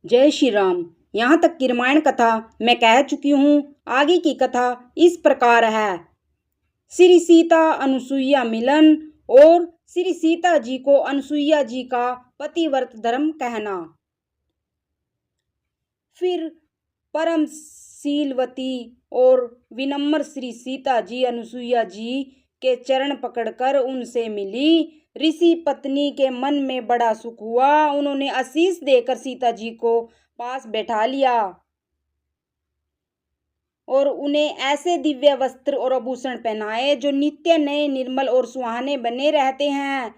जय श्री राम। यहाँ तक की रामायण कथा मैं कह चुकी हूँ। आगे की कथा इस प्रकार है। श्री सीता अनुसुईया मिलन और श्री सीता जी को अनुसुईया जी का पतिव्रत धर्म कहना। फिर परम शीलवती और विनम्र श्री सीता जी अनुसुईया जी के चरण पकड़कर उनसे मिली। ऋषि पत्नी के मन में बड़ा सुख हुआ। उन्होंने आशीष देकर सीता जी को पास बैठा लिया और उन्हें ऐसे दिव्य वस्त्र और आभूषण पहनाए जो नित्य नए निर्मल और सुहाने बने रहते हैं।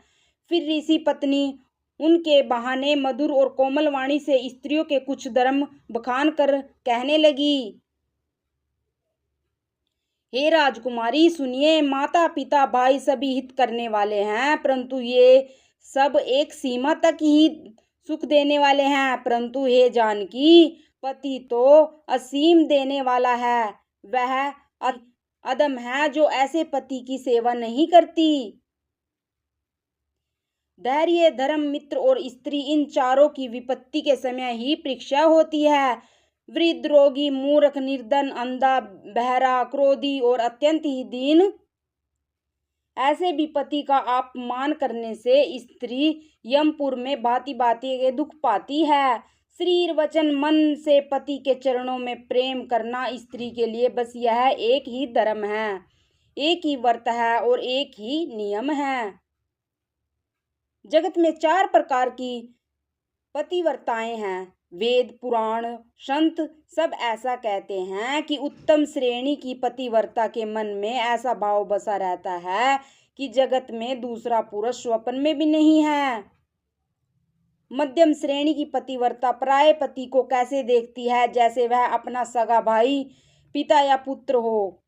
फिर ऋषि पत्नी उनके बहाने मधुर और कोमल वाणी से स्त्रियों के कुछ धर्म बखान कर कहने लगी। हे राजकुमारी सुनिए, माता पिता भाई सभी हित करने वाले हैं, परंतु ये सब एक सीमा तक ही सुख देने वाले हैं। परंतु हे जानकी, पति तो असीम देने वाला है। वह अदम है जो ऐसे पति की सेवा नहीं करती। धैर्य, धर्म, मित्र और स्त्री, इन चारों की विपत्ति के समय ही परीक्षा होती है। वृद्ध, रोगी, मूर्ख, निर्धन, अंधा, बहरा, क्रोधी और अत्यंत ही दीन, ऐसे भी पति का अपमान करने से स्त्री यमपुर में भांति भांति के दुख पाती है। शरीर, वचन, मन से पति के चरणों में प्रेम करना स्त्री के लिए बस यह एक ही धर्म है, एक ही व्रत है और एक ही नियम है। जगत में 4 प्रकार की पतिव्रताएं हैं। वेद, पुराण, संत सब ऐसा कहते हैं कि उत्तम श्रेणी की पतिव्रता के मन में ऐसा भाव बसा रहता है कि जगत में दूसरा पुरुष स्वप्न में भी नहीं है। मध्यम श्रेणी की पतिव्रता पराये पति को कैसे देखती है, जैसे वह अपना सगा भाई, पिता या पुत्र हो,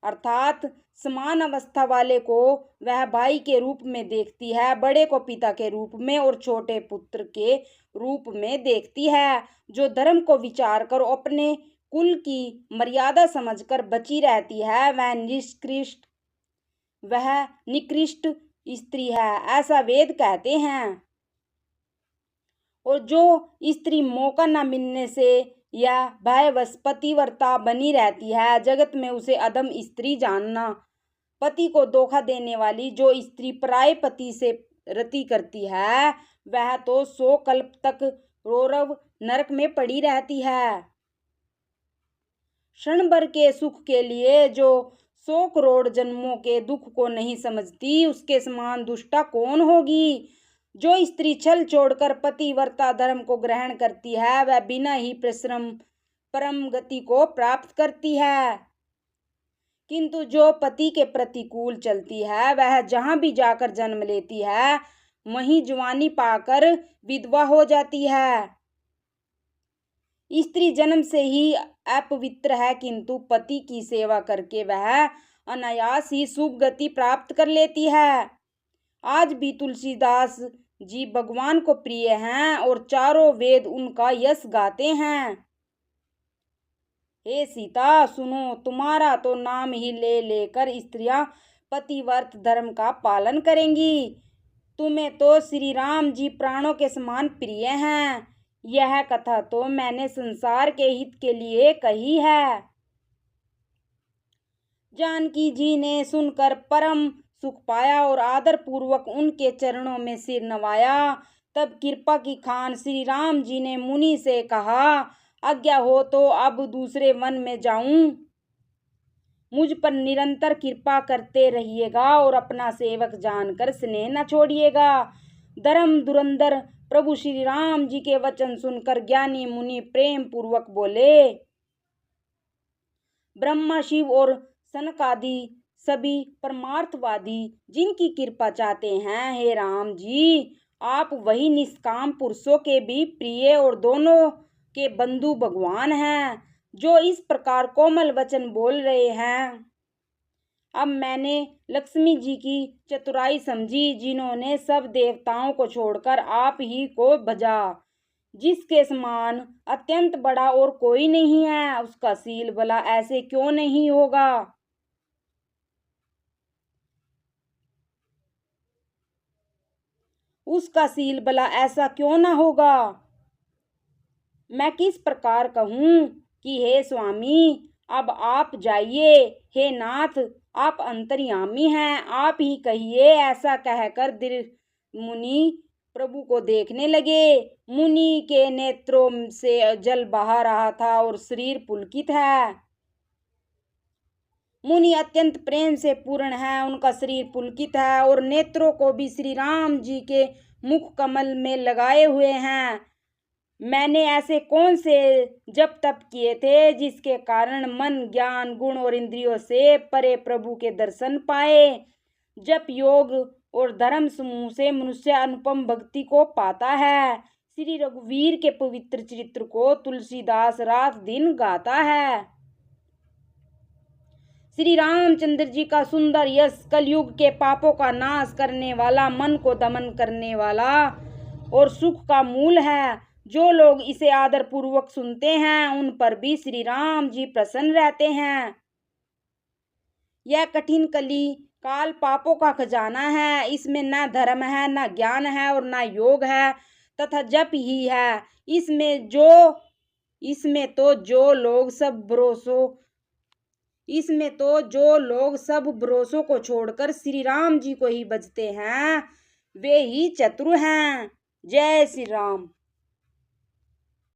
अर्थात समान अवस्था वाले को वह भाई के रूप में देखती है, बड़े को पिता के रूप में और छोटे पुत्र के रूप में देखती है। जो धर्म को विचार कर अपने कुल की मर्यादा समझकर बची रहती है, वह निकृष्ट स्त्री है, ऐसा वेद कहते हैं। और जो स्त्री मौका न मिलने से या भयवश पतिव्रता बनी रहती है, जगत में उसे अधम स्त्री जानना। पति को धोखा देने वाली जो स्त्री पराये पति से रति करती है, वह तो 100 कल्प तक रौरव नरक में पड़ी रहती है। क्षण भर के सुख के लिए जो 100 करोड़ जन्मों के दुख को नहीं समझती, उसके समान दुष्टा कौन होगी। जो स्त्री छल छोड़कर पतिव्रता धर्म को ग्रहण करती है, वह बिना ही परिश्रम परम गति को प्राप्त करती है। किंतु जो पति के प्रतिकूल चलती है, वह जहां भी जाकर जन्म लेती है, वहीं जवानी पाकर विधवा हो जाती है। स्त्री जन्म से ही अपवित्र है, किंतु पति की सेवा करके वह अनायास ही शुभ गति प्राप्त कर लेती है। आज भी तुलसीदास जी भगवान को प्रिय हैं और चारों वेद उनका यश गाते हैं। हे सीता सुनो, तुम्हारा तो नाम ही ले लेकर स्त्रियां पतिव्रत धर्म का पालन करेंगी। तुम्हें तो श्री राम जी प्राणों के समान प्रिय हैं। यह कथा तो मैंने संसार के हित के लिए कही है। जानकी जी ने सुनकर परम सुख पाया और आदर पूर्वक उनके चरणों में सिर नवाया। तब कृपा की खान श्री राम जी ने मुनि से कहा, आज्ञा हो तो अब दूसरे वन में जाऊं। मुझ पर निरंतर कृपा करते रहिएगा और अपना सेवक जानकर स्नेह न छोड़िएगा। धर्म धुरंधर प्रभु श्री राम जी के वचन सुनकर ज्ञानी मुनि प्रेम पूर्वक बोले, ब्रह्मा, शिव और सनकादि सभी परमार्थवादी जिनकी कृपा चाहते हैं, हे राम जी, आप वही निष्काम पुरुषों के भी प्रिय और दोनों के बंधु भगवान हैं, जो इस प्रकार कोमल वचन बोल रहे हैं। अब मैंने लक्ष्मी जी की चतुराई समझी, जिन्होंने सब देवताओं को छोड़कर आप ही को भजा। जिसके समान अत्यंत बड़ा और कोई नहीं है, उसका शील भला ऐसे क्यों नहीं होगा। उसका शील भला ऐसा क्यों ना होगा। मैं किस प्रकार कहूँ कि हे स्वामी अब आप जाइए, हे नाथ आप अंतर्यामी हैं, आप ही कहिए। ऐसा कहकर दृढ़ मुनि प्रभु को देखने लगे। मुनि के नेत्रों से जल बहा रहा था और शरीर पुलकित है। मुनि अत्यंत प्रेम से पूर्ण है, उनका शरीर पुलकित है और नेत्रों को भी श्री राम जी के मुख कमल में लगाए हुए हैं। मैंने ऐसे कौन से जप तप किए थे जिसके कारण मन, ज्ञान, गुण और इंद्रियों से परे प्रभु के दर्शन पाए। जप योग और धर्म समूह से मनुष्य अनुपम भक्ति को पाता है। श्री रघुवीर के पवित्र चरित्र को तुलसीदास रात दिन गाता है। श्री रामचंद्र जी का सुंदर यश कलयुग के पापों का नाश करने वाला, मन को दमन करने वाला और सुख का मूल है। जो लोग इसे आदर पूर्वक सुनते हैं उन पर भी श्री राम जी प्रसन्न रहते हैं। यह कठिन कली काल पापों का खजाना है। इसमें न धर्म है, न ज्ञान है और न योग है, तथा जप ही है। इसमें तो जो लोग सब भरोसों को छोड़कर श्री राम जी को ही भजते हैं वे ही चतुर हैं। जय श्री राम।